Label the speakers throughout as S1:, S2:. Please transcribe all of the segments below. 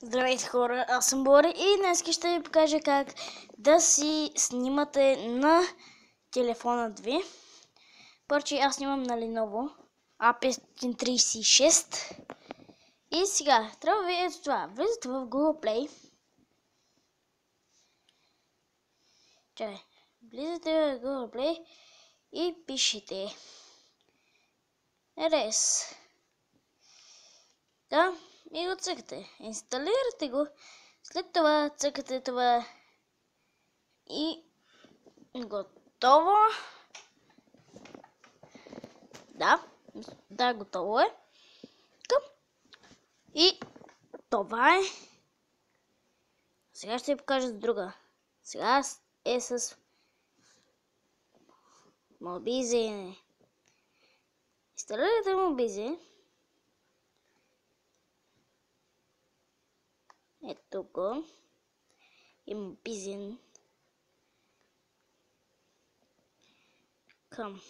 S1: Здравейте хора, аз съм Бори и днес ще ви покажа как да си снимате на телефона ви. Пърче аз снимам на Lenovo A536 и сега трябва ви ето това. Влизате в Google Play. Влизате в Google Play и пишете RS. Да, и го цъкате. Инсталирате го. След това цъкате това и готово. Да, готово е. И това е. Сега ще ви покажа с друга. Сега е с Mobizen. Инсталирате Mobizen. Ето го. И Mobizen. Към.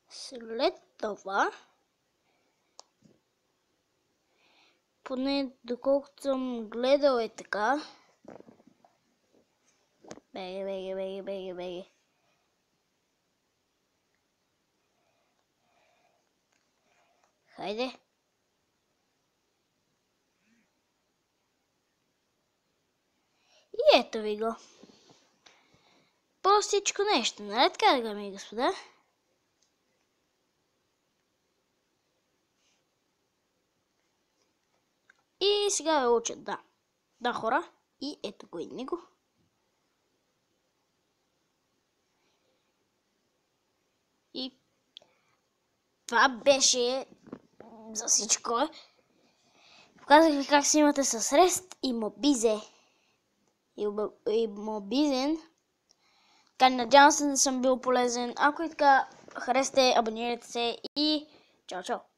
S1: След това, поне доколкото съм гледал е така. Беге. Хайде. И ето ви го. Простичко нещо, нали така, дами и господа? И сега ви учат, да хора. И ето го и него. И това беше за всичко. Показах ви как снимате с REST и Mobizen. И Mobizen. Така, надявам се да съм бил полезен. Ако и така харесате, абонирайте се и чао!